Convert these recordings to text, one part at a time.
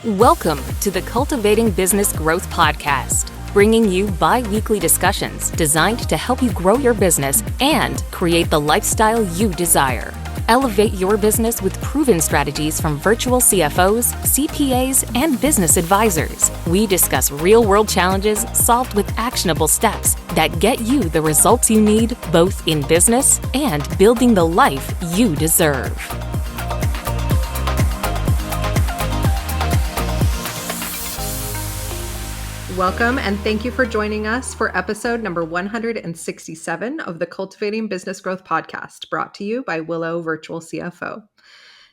Welcome to the Cultivating Business Growth podcast, bringing you bi-weekly discussions designed to help you grow your business and create the lifestyle you desire. Elevate your business with proven strategies from virtual CFOs, CPAs, and business advisors. We discuss real-world challenges solved with actionable steps that get you the results you need both in business and building the life you deserve. Welcome and thank you for joining us for episode number 167 of the Cultivating Business Growth podcast, brought to you by Willow Virtual CFO.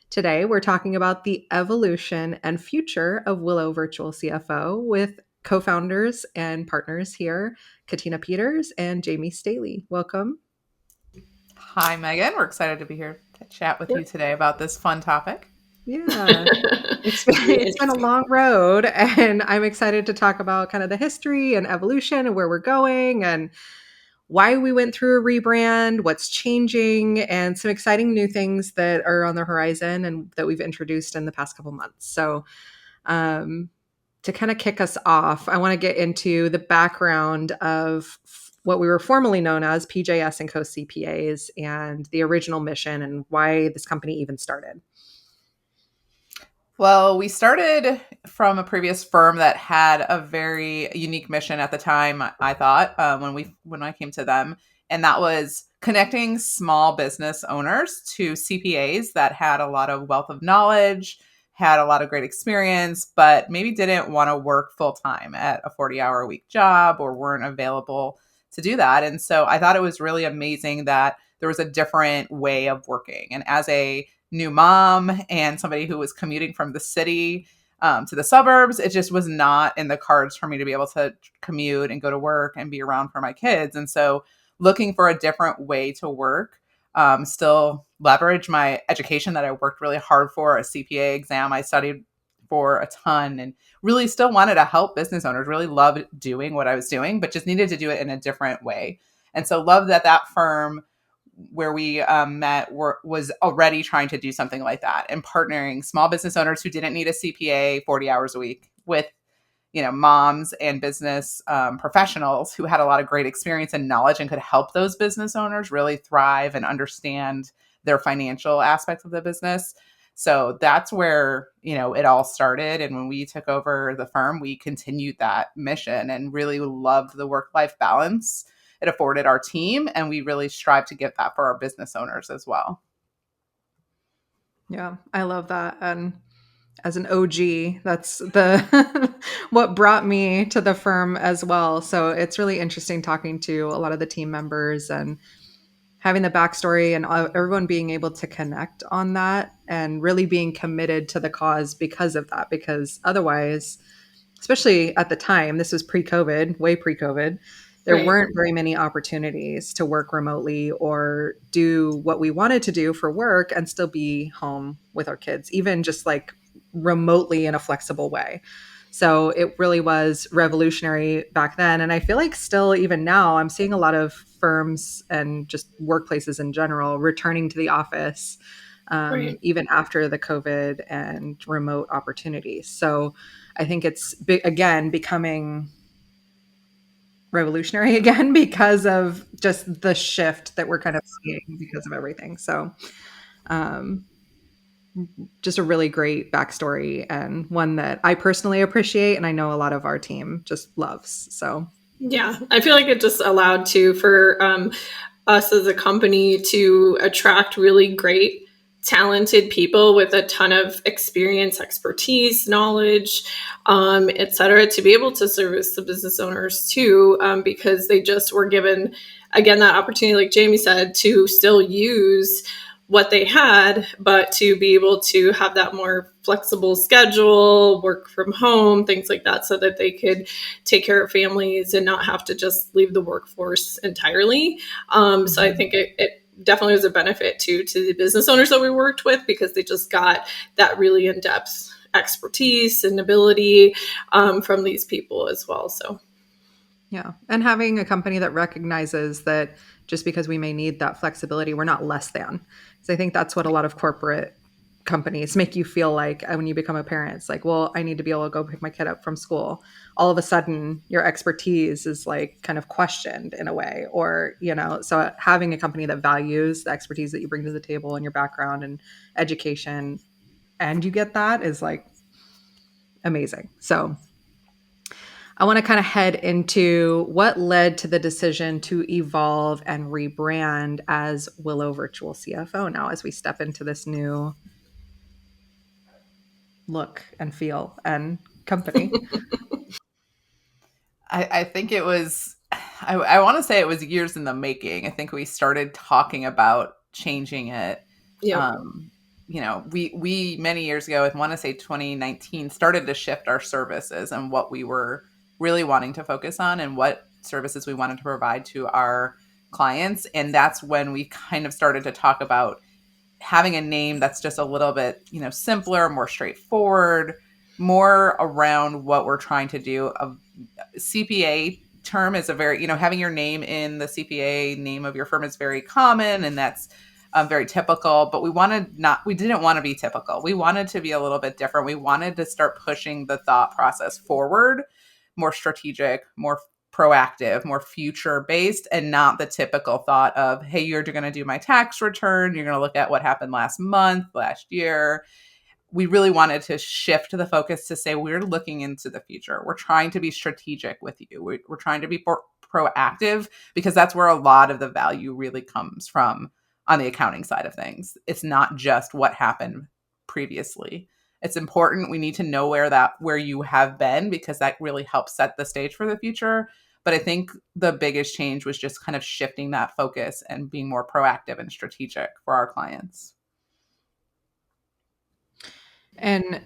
Today, we're talking about the evolution and future of Willow Virtual CFO with co-founders and partners here, Katina Peters and Jaime Staley. Welcome. Hi, Megan. We're excited to be here to chat with you today about this fun topic. Yeah, it's been a long road, and I'm excited to talk about kind of the history and evolution and where we're going and why we went through a rebrand, what's changing, and some exciting new things that are on the horizon and that we've introduced in the past couple months. So to kind of kick us off, I want to get into the background of what we were formerly known as PJS Co CPAs and the original mission and why this company even started. Well, we started from a previous firm that had a very unique mission at the time, I thought, when I came to them. And that was connecting small business owners to CPAs that had a lot of wealth of knowledge, had a lot of great experience, but maybe didn't want to work full time at a 40-hour-a-week job or weren't available to do that. And so I thought it was really amazing that there was a different way of working. And as a new mom and somebody who was commuting from the city to the suburbs, it just was not in the cards for me to be able to commute and go to work and be around for my kids. And so looking for a different way to work, still leverage my education that I worked really hard for, a CPA exam I studied for a ton, and really still wanted to help business owners, really loved doing what I was doing, but just needed to do it in a different way. And so loved that firm where we met was already trying to do something like that and partnering small business owners who didn't need a CPA 40 hours a week with, moms and business professionals who had a lot of great experience and knowledge and could help those business owners really thrive and understand their financial aspects of the business. So that's where, it all started. And when we took over the firm, we continued that mission and really loved the work-life balance it afforded our team. And we really strive to get that for our business owners as well. Yeah, I love that. And as an OG, that's the what brought me to the firm as well. So it's really interesting talking to a lot of the team members and having the backstory and everyone being able to connect on that and really being committed to the cause because of that. Because otherwise, especially at the time, this was pre-COVID, way pre-COVID, there weren't very many opportunities to work remotely or do what we wanted to do for work and still be home with our kids, even just like remotely in a flexible way. So it really was revolutionary back then. And I feel like still, even now, I'm seeing a lot of firms and just workplaces in general returning to the office, even after the COVID and remote opportunities. So I think it's, again, becoming revolutionary again because of just the shift that we're kind of seeing because of everything. So just a really great backstory and one that I personally appreciate and I know a lot of our team just loves. So yeah, I feel like it just allowed for us as a company to attract really great talented people with a ton of experience, expertise, knowledge, et cetera, to be able to service the business owners too, because they just were given, again, that opportunity, like Jaime said, to still use what they had, but to be able to have that more flexible schedule, work from home, things like that, so that they could take care of families and not have to just leave the workforce entirely. So I think it definitely was a benefit to the business owners that we worked with because they just got that really in-depth expertise and ability from these people as well. So, yeah. And having a company that recognizes that just because we may need that flexibility, we're not less than. So I think that's what a lot of corporate companies make you feel like when you become a parent, it's like, well, I need to be able to go pick my kid up from school. All of a sudden your expertise is like kind of questioned in a way, or, so having a company that values the expertise that you bring to the table and your background and education, and you get that, is like amazing. So I want to kind of head into what led to the decision to evolve and rebrand as Willow Virtual CFO now, as we step into this new look and feel and company. I think it was, I want to say it was years in the making. I think we started talking about changing it. Yeah. We many years ago, I want to say 2019, started to shift our services and what we were really wanting to focus on and what services we wanted to provide to our clients. And that's when we kind of started to talk about having a name that's just a little bit, simpler, more straightforward, more around what we're trying to do. A CPA term is a very, having your name in the CPA name of your firm is very common, and that's very typical, but we didn't want to be typical. We wanted to be a little bit different. We wanted to start pushing the thought process forward, more strategic, more proactive, more future based, and not the typical thought of, hey, you're going to do my tax return. You're going to look at what happened last month, last year. We really wanted to shift the focus to say, we're looking into the future. We're trying to be strategic with you. We're trying to be proactive, because that's where a lot of the value really comes from on the accounting side of things. It's not just what happened previously. It's important. We need to know where you have been, because that really helps set the stage for the future. But I think the biggest change was just kind of shifting that focus and being more proactive and strategic for our clients. And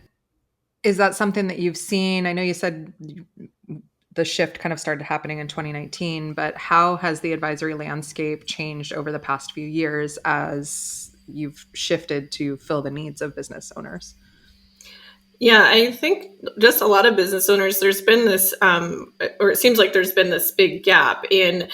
is that something that you've seen? I know you said the shift kind of started happening in 2019, but how has the advisory landscape changed over the past few years as you've shifted to fill the needs of business owners? Yeah, I think just a lot of business owners, there's been this, or it seems like there's been this big gap in,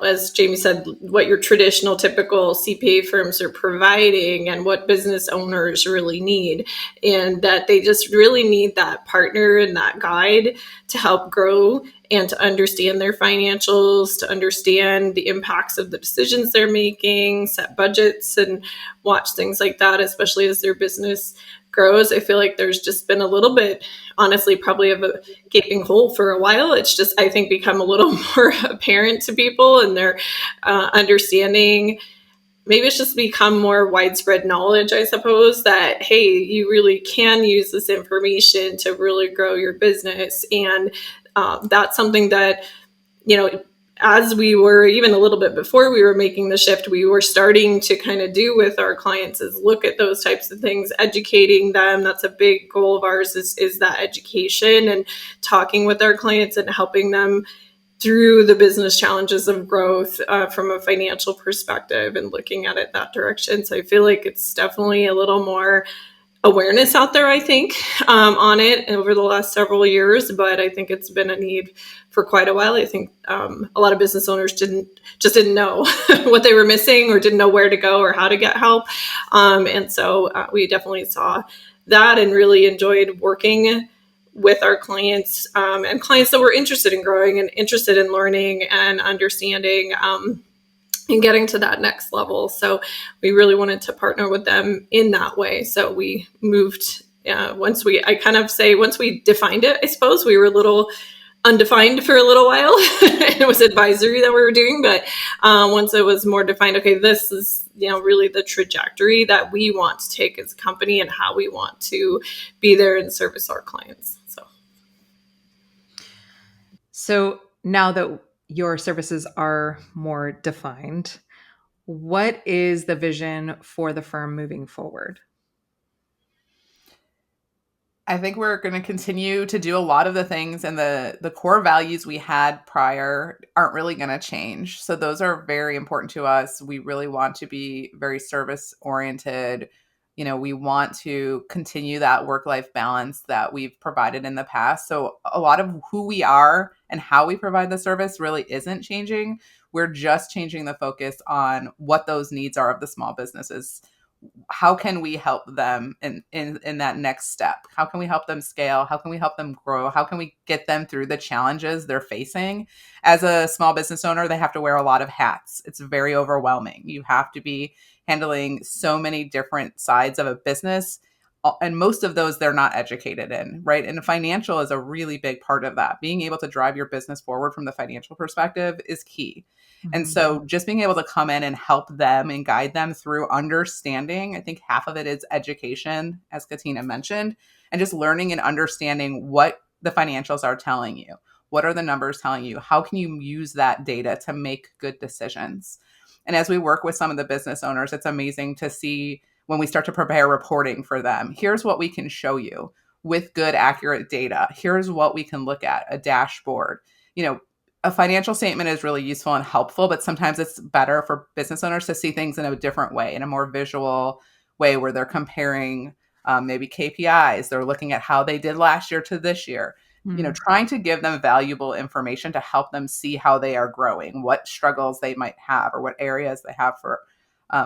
as Jamie said, what your traditional typical CPA firms are providing and what business owners really need. And that they just really need that partner and that guide to help grow and to understand their financials, to understand the impacts of the decisions they're making, set budgets and watch things like that, especially as their business grows. I feel like there's just been a little bit, honestly, probably of a gaping hole for a while. It's just, I think, become a little more apparent to people, and they're understanding. Maybe it's just become more widespread knowledge, I suppose, that, hey, you really can use this information to really grow your business. And that's something that, as we were, even a little bit before we were making the shift, we were starting to kind of do with our clients, is look at those types of things, educating them. That's a big goal of ours, is that education, and talking with our clients and helping them through the business challenges of growth from a financial perspective, and looking at it that direction. So I feel like it's definitely a little more awareness out there, I think, on it over the last several years, but I think it's been a need for quite a while. I think a lot of business owners didn't know what they were missing, or didn't know where to go or how to get help. And so we definitely saw that and really enjoyed working with our clients, and clients that were interested in growing and interested in learning and understanding and getting to that next level. So we really wanted to partner with them in that way. So we moved, once we defined it, I suppose we were a little undefined for a little while. It was advisory that we were doing, but once it was more defined, okay, this is, really the trajectory that we want to take as a company and how we want to be there and service our clients. So now that your services are more defined, what is the vision for the firm moving forward? I think we're going to continue to do a lot of the things, and the core values we had prior aren't really going to change. So those are very important to us. We really want to be very service oriented. We want to continue that work-life balance that we've provided in the past. So a lot of who we are and how we provide the service really isn't changing. We're just changing the focus on what those needs are of the small businesses. how can we help them in that next step? How can we help them scale? How can we help them grow? How can we get them through the challenges they're facing? As a small business owner, they have to wear a lot of hats. It's very overwhelming. You have to be handling so many different sides of a business, and most of those they're not educated in, right? And financial is a really big part of that. Being able to drive your business forward from the financial perspective is key. And so just being able to come in and help them and guide them through understanding, I think half of it is education, as Katina mentioned, and just learning and understanding what the financials are telling you. What are the numbers telling you? How can you use that data to make good decisions? And as we work with some of the business owners, it's amazing to see when we start to prepare reporting for them. Here's what we can show you with good, accurate data. Here's what we can look at, a dashboard. A financial statement is really useful and helpful, but sometimes it's better for business owners to see things in a different way, in a more visual way, where they're comparing maybe KPIs. They're looking at how they did last year to this year. Trying to give them valuable information to help them see how they are growing, what struggles they might have, or what areas they have for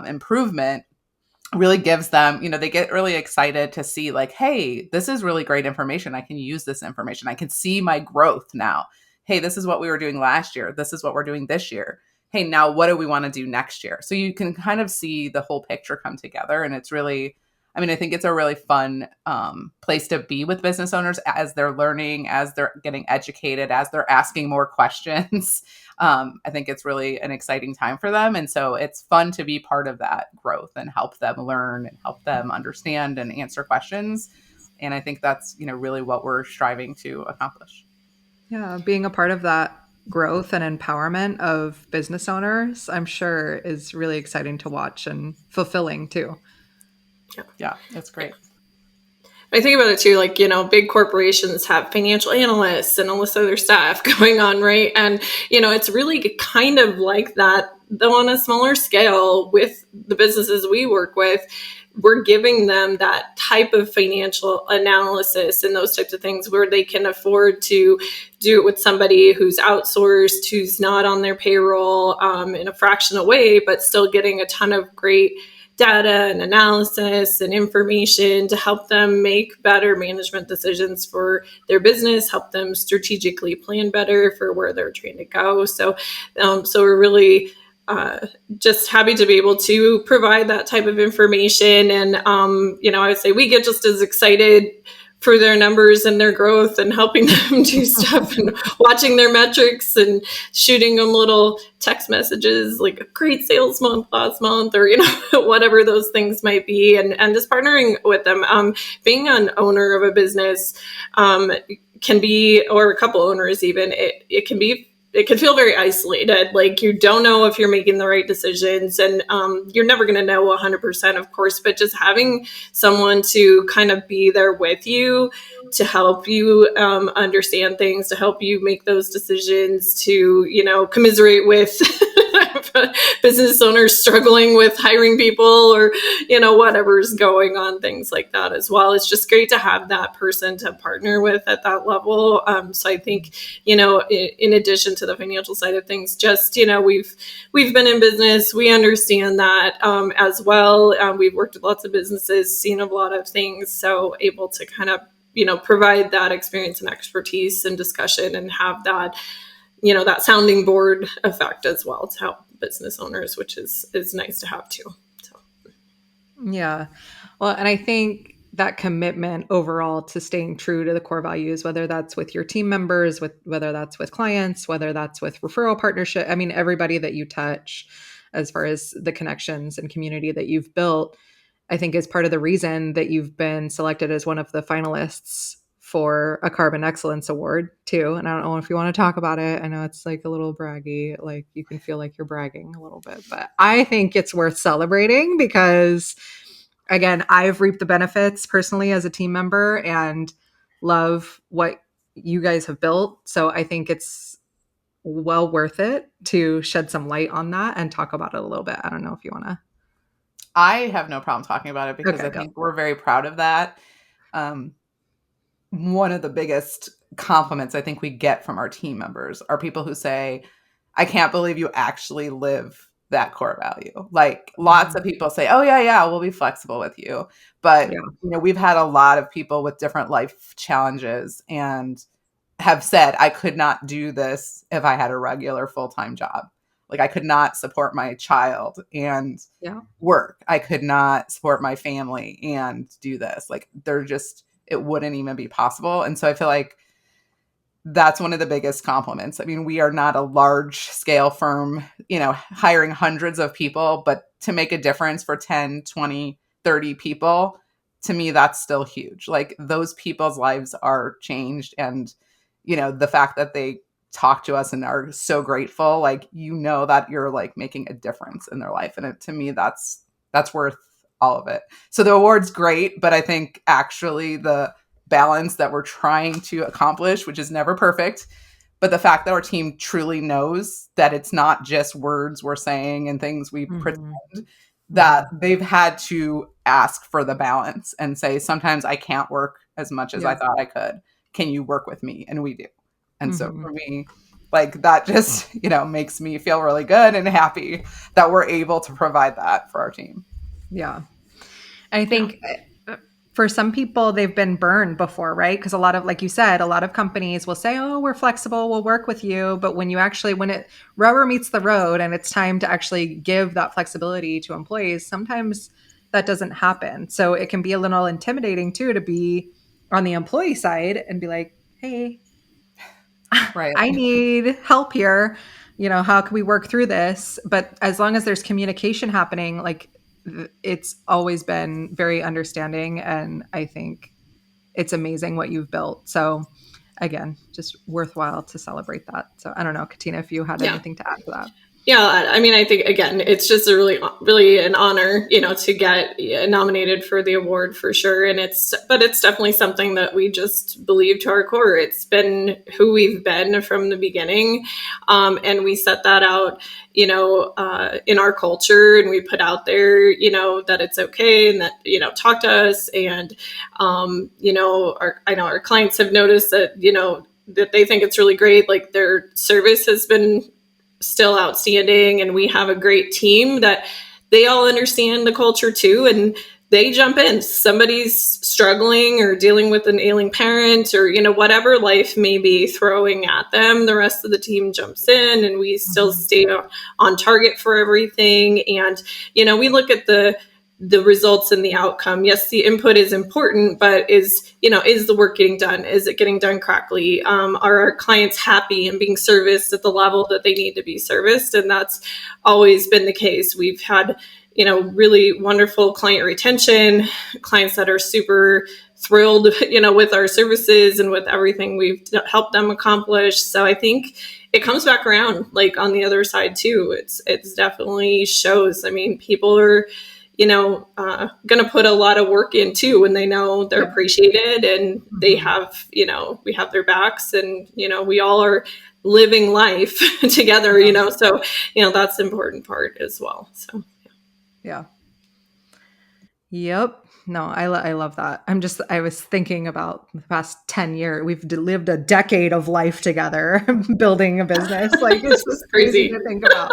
improvement, really gives them, they get really excited to see like, hey, this is really great information. I can use this information. I can see my growth now. Hey, this is what we were doing last year. This is what we're doing this year. Hey, now what do we want to do next year? So you can kind of see the whole picture come together. And it's really, I think it's a really fun place to be with business owners as they're learning, as they're getting educated, as they're asking more questions. I think it's really an exciting time for them. And so it's fun to be part of that growth and help them learn and help them understand and answer questions. And I think that's, really what we're striving to accomplish. Yeah, being a part of that growth and empowerment of business owners, I'm sure, is really exciting to watch and fulfilling too. Yeah, that's great. I think about it too, like, big corporations have financial analysts and all this other stuff going on, right? And, it's really kind of like that, though on a smaller scale with the businesses we work with. We're giving them that type of financial analysis and those types of things where they can afford to do it with somebody who's outsourced, who's not on their payroll in a fractional way, but still getting a ton of great data and analysis and information to help them make better management decisions for their business, help them strategically plan better for where they're trying to go. So we're really just happy to be able to provide that type of information. And, I would say we get just as excited for their numbers and their growth and helping them do stuff and watching their metrics and shooting them little text messages like a great sales month last month or, whatever those things might be. And just partnering with them. Being an owner of a business can be, or a couple owners even, it can feel very isolated. Like you don't know if you're making the right decisions and you're never going to know 100%, of course, but just having someone to kind of be there with you to help you understand things, to help you make those decisions, to, commiserate with business owners struggling with hiring people or, whatever's going on, things like that as well. It's just great to have that person to partner with at that level. So I think, in addition to the financial side of things, just, we've been in business. We understand that as well. We've worked with lots of businesses, seen a lot of things. So able to kind of, provide that experience and expertise and discussion and have that, that sounding board effect as well to help business owners, which is nice to have too. So. Yeah. Well, and I think that commitment overall to staying true to the core values, whether that's with your team members, whether that's with clients, whether that's with referral partnership, everybody that you touch as far as the connections and community that you've built, I think is part of the reason that you've been selected as one of the finalists for a Carbon Excellence Award too. And I don't know if you want to talk about it. I know it's like a little braggy, like you can feel like you're bragging a little bit, but I think it's worth celebrating because again, I've reaped the benefits personally as a team member and love what you guys have built. So I think it's well worth it to shed some light on that and talk about it a little bit. I don't know if you want to. I have no problem talking about it because Okay, I think we're very proud of that. One of the biggest compliments I think we get from our team members are people who say, I can't believe you actually live that core value. Like lots of people say, oh yeah, we'll be flexible with you. But we've had a lot of people with different life challenges and have said, I could not do this if I had a regular full-time job. Like I could not support my child and work. I could not support my family and do this. Like it wouldn't even be possible. And so I feel like that's one of the biggest compliments. I mean, we are not a large scale firm, hiring hundreds of people, but to make a difference for 10, 20, 30 people, to me, that's still huge. Like those people's lives are changed. And, the fact that they talk to us and are so grateful, like, that you're like making a difference in their life. And to me, that's worth all of it. So the award's great, but I think actually the balance that we're trying to accomplish, which is never perfect, but the fact that our team truly knows that it's not just words we're saying and things we pretend, that they've had to ask for the balance and say, sometimes I can't work as much as I thought I could. Can you work with me? And we do. And so for me, like that just, makes me feel really good and happy that we're able to provide that for our team. Yeah. I think for some people, they've been burned before, right? Because a lot of, like you said, a lot of companies will say, oh, we're flexible, we'll work with you. But when it rubber meets the road and it's time to actually give that flexibility to employees, sometimes that doesn't happen. So it can be a little intimidating too, to be on the employee side and be like, hey, right, I need help here. How can we work through this? But as long as there's communication happening, like, it's always been very understanding, and I think it's amazing what you've built. So again, just worthwhile to celebrate that. So I don't know, Katina, if you had anything to add to that. Yeah, I mean, I think, again, it's just a really an honor, to get nominated for the award for sure. And it's definitely something that we just believe to our core. It's been who we've been from the beginning. And we set that out, in our culture, and we put out there, that it's okay, and that, talk to us. And, I know our clients have noticed that, that they think it's really great. Like their service has been still outstanding, and we have a great team that they all understand the culture too, and they jump in. Somebody's struggling or dealing with an ailing parent, or whatever life may be throwing at them, the rest of the team jumps in, and we still stay on target for everything. And we look at the results and the outcome. Yes, the input is important, but is the work getting done? Is it getting done correctly? Are our clients happy and being serviced at the level that they need to be serviced? And that's always been the case. We've had, really wonderful client retention, clients that are super thrilled, with our services and with everything we've helped them accomplish. So I think it comes back around, like on the other side too. It's definitely shows. I mean, people are, going to put a lot of work in too when they know they're appreciated and they have, we have their backs, and, we all are living life together, so, that's the important part as well. So, yeah. Yep. No, I love that. I was thinking about the past 10 years. We've lived a decade of life together building a business. Like it's just crazy to think about.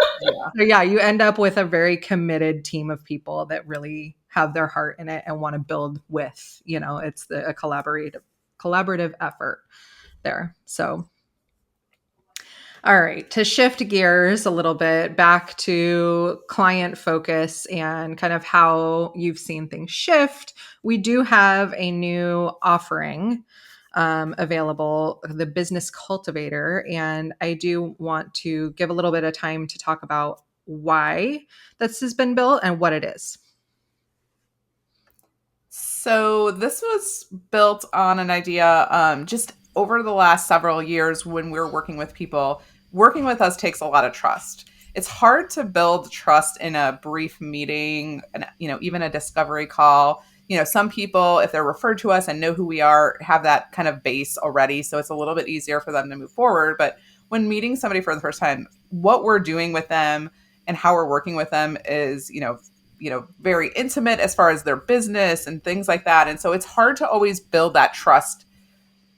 So yeah, you end up with a very committed team of people that really have their heart in it and want to build with, it's a collaborative effort there. So all right, to shift gears a little bit back to client focus and kind of how you've seen things shift, we do have a new offering available, the Business Cultivator. And I do want to give a little bit of time to talk about why this has been built and what it is. So this was built on an idea just over the last several years when we're working with people. Working with us takes a lot of trust. It's hard to build trust in a brief meeting, and even a discovery call. Some people, if they're referred to us and know who we are, have that kind of base already. So it's a little bit easier for them to move forward. But when meeting somebody for the first time, what we're doing with them and how we're working with them is, very intimate as far as their business and things like that. And so it's hard to always build that trust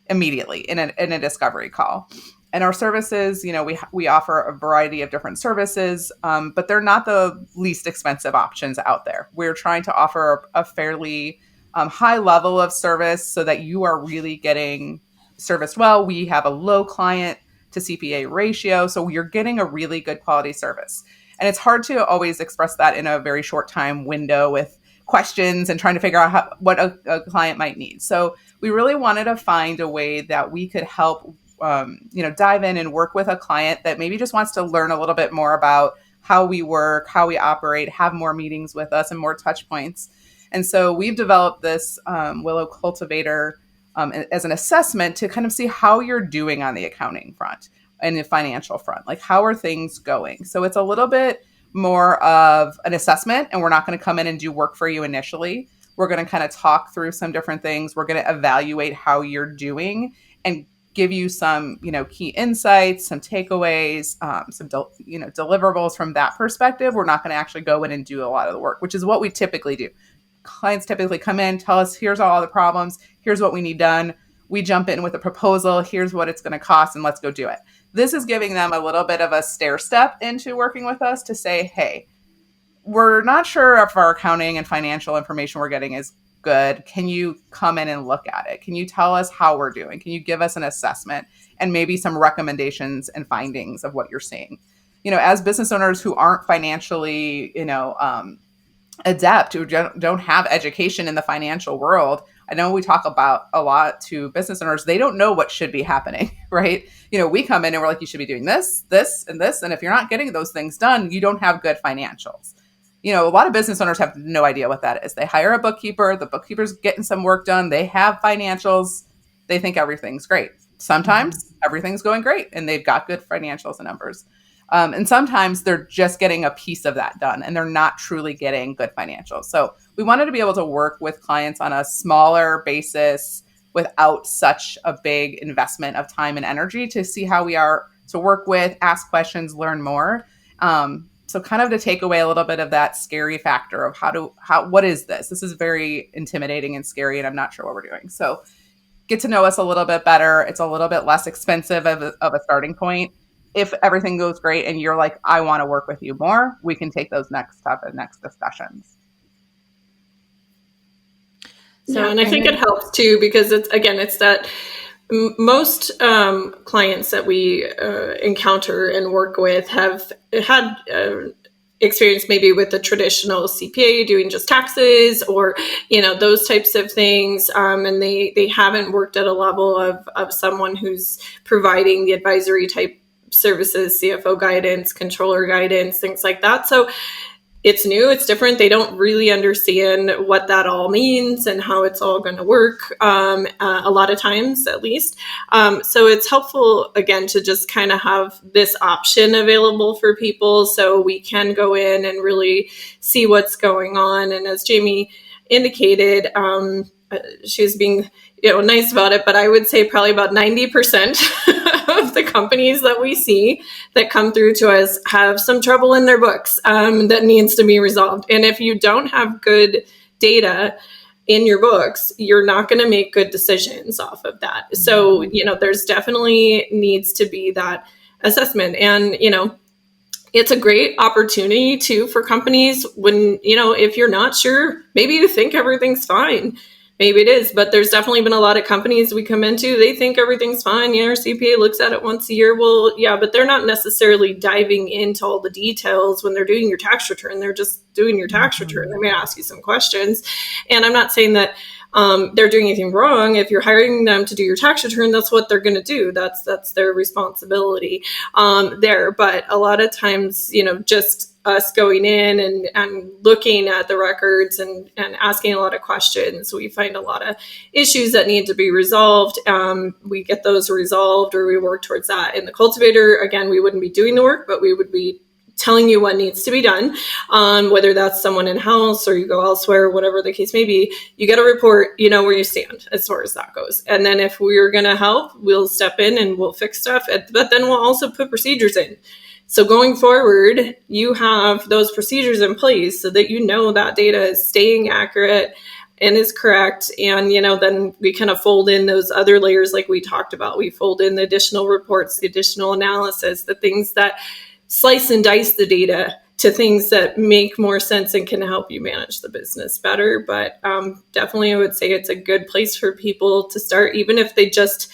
immediately in a discovery call. And our services, we offer a variety of different services, but they're not the least expensive options out there. We're trying to offer a fairly high level of service so that you are really getting serviced well. We have a low client to CPA ratio, so you're getting a really good quality service. And it's hard to always express that in a very short time window with questions and trying to figure out what a client might need. So we really wanted to find a way that we could help dive in and work with a client that maybe just wants to learn a little bit more about how we work, how we operate, have more meetings with us and more touch points. And so we've developed this Willow Cultivator as an assessment to kind of see how you're doing on the accounting front and the financial front. Like, how are things going? So it's a little bit more of an assessment, and we're not going to come in and do work for you initially. We're going to kind of talk through some different things. We're going to evaluate how you're doing and give you some, key insights, some takeaways, some deliverables from that perspective. We're not going to actually go in and do a lot of the work, which is what we typically do. Clients typically come in, tell us, here's all the problems, here's what we need done. We jump in with a proposal, here's what it's going to cost, and let's go do it. This is giving them a little bit of a stair step into working with us to say, hey, we're not sure if our accounting and financial information we're getting is good. Can you come in and look at it? Can you tell us how we're doing? Can you give us an assessment and maybe some recommendations and findings of what you're seeing? As business owners who aren't financially, adept, who don't have education in the financial world, I know we talk about a lot to business owners. They don't know what should be happening, right? We come in and we're like, you should be doing this, this, and this. And if you're not getting those things done, you don't have good financials. A lot of business owners have no idea what that is. They hire a bookkeeper. The bookkeeper's getting some work done. They have financials. They think everything's great. Sometimes everything's going great and they've got good financials and numbers. And sometimes they're just getting a piece of that done and they're not truly getting good financials. So we wanted to be able to work with clients on a smaller basis without such a big investment of time and energy to see how we are to work with, ask questions, learn more. So kind of to take away a little bit of that scary factor of what is this? This is very intimidating and scary and I'm not sure what we're doing. So get to know us a little bit better. It's a little bit less expensive of a starting point. If everything goes great and you're like, I want to work with you more, we can take those next discussions. So, and I think it helps too, because it's that most clients that we encounter and work with have had experience maybe with the traditional CPA doing just taxes or, those types of things. And they haven't worked at a level of someone who's providing the advisory type services, CFO guidance, controller guidance, things like that. So it's new, it's different. They don't really understand what that all means and how it's all going to work, a lot of times at least. So it's helpful, again, to just kind of have this option available for people so we can go in and really see what's going on. And as Jamie indicated, she was being nice about it, but I would say probably about 90% of the companies that we see that come through to us have some trouble in their books that needs to be resolved. And if you don't have good data in your books, you're not going to make good decisions off of that. So, there's definitely needs to be that assessment. And, it's a great opportunity too for companies when, if you're not sure, maybe you think everything's fine. Maybe it is, but there's definitely been a lot of companies we come into, they think everything's fine. Our CPA looks at it once a year. Well, yeah, but they're not necessarily diving into all the details when they're doing your tax return. They're just doing your tax return. They may ask you some questions. And I'm not saying that they're doing anything wrong. If you're hiring them to do your tax return, that's what they're going to do. That's their responsibility there. But a lot of times, just us going in and looking at the records and asking a lot of questions, we find a lot of issues that need to be resolved. We get those resolved or we work towards that. In the Cultivator, again, we wouldn't be doing the work, but we would be telling you what needs to be done, whether that's someone in-house or you go elsewhere, whatever the case may be. You get a report, where you stand as far as that goes. And then if we're going to help, we'll step in and we'll fix stuff, but then we'll also put procedures in. So going forward, you have those procedures in place so that that data is staying accurate and is correct. And, then we kind of fold in those other layers like we talked about. We fold in the additional reports, the additional analysis, the things that slice and dice the data to things that make more sense and can help you manage the business better. But definitely I would say it's a good place for people to start, even if they just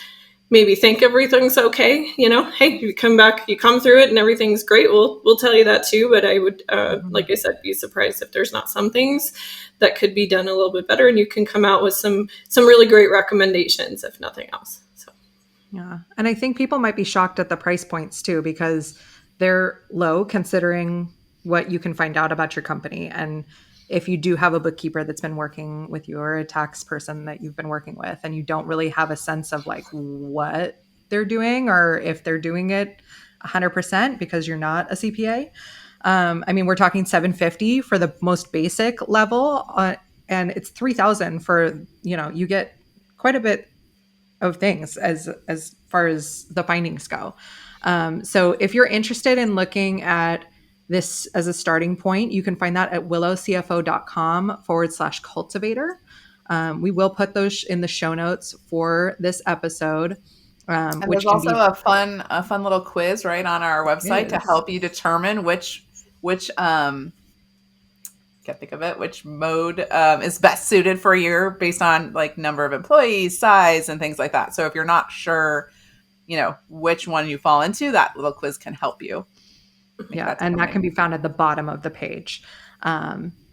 maybe think everything's okay. Hey, you come back, you come through it and everything's great. We'll tell you that too. But I would, like I said, be surprised if there's not some things that could be done a little bit better. And you can come out with some really great recommendations, if nothing else. So, yeah. And I think people might be shocked at the price points too, because they're low considering what you can find out about your company. And if you do have a bookkeeper that's been working with you or a tax person that you've been working with, and you don't really have a sense of like what they're doing or if they're doing it 100% because you're not a CPA. We're talking $750 for the most basic level, and it's $3,000 for, you get quite a bit of things as far as the findings go. So if you're interested in looking at this as a starting point, you can find that at willowcfo.com/cultivator. We will put those in the show notes for this episode. And which there's can also be a fun little quiz right on our website to help you determine which can't think of it, which mode is best suited for you based on like number of employees, size, and things like that. So if you're not sure, which one you fall into, that little quiz can help you. Yeah, and that can be found at the bottom of the page.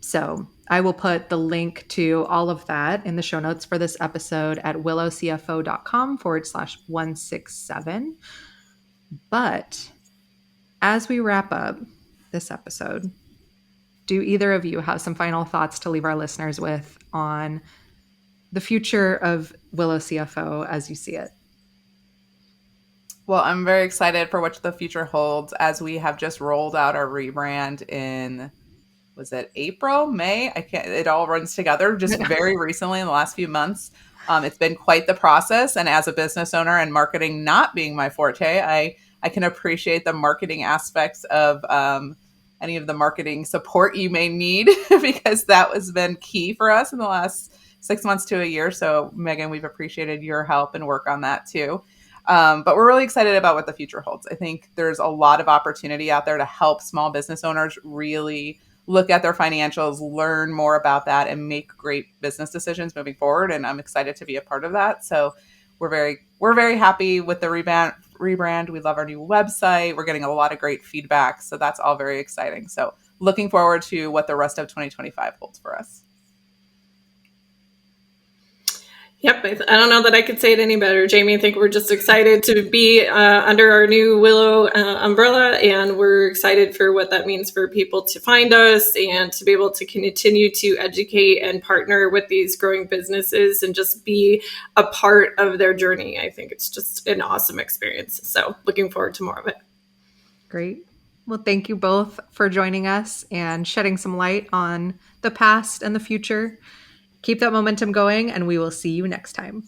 So I will put the link to all of that in the show notes for this episode at willowcfo.com/167. But as we wrap up this episode, do either of you have some final thoughts to leave our listeners with on the future of Willow CFO as you see it? Well, I'm very excited for what the future holds as we have just rolled out our rebrand in, was it April, May? It all runs together just very recently in the last few months. It's been quite the process. And as a business owner and marketing not being my forte, I can appreciate the marketing aspects of any of the marketing support you may need because that has been key for us in the last 6 months to a year. So Megan, we've appreciated your help and work on that too. But we're really excited about what the future holds. I think there's a lot of opportunity out there to help small business owners really look at their financials, learn more about that, and make great business decisions moving forward. And I'm excited to be a part of that. So we're very happy with the rebrand. We love our new website. We're getting a lot of great feedback. So that's all very exciting. So looking forward to what the rest of 2025 holds for us. Yep, I don't know that I could say it any better, Jamie. I think we're just excited to be under our new Willow umbrella, and we're excited for what that means for people to find us and to be able to continue to educate and partner with these growing businesses and just be a part of their journey. I think it's just an awesome experience. So looking forward to more of it. Great. Well, thank you both for joining us and shedding some light on the past and the future. Keep that momentum going, and we will see you next time.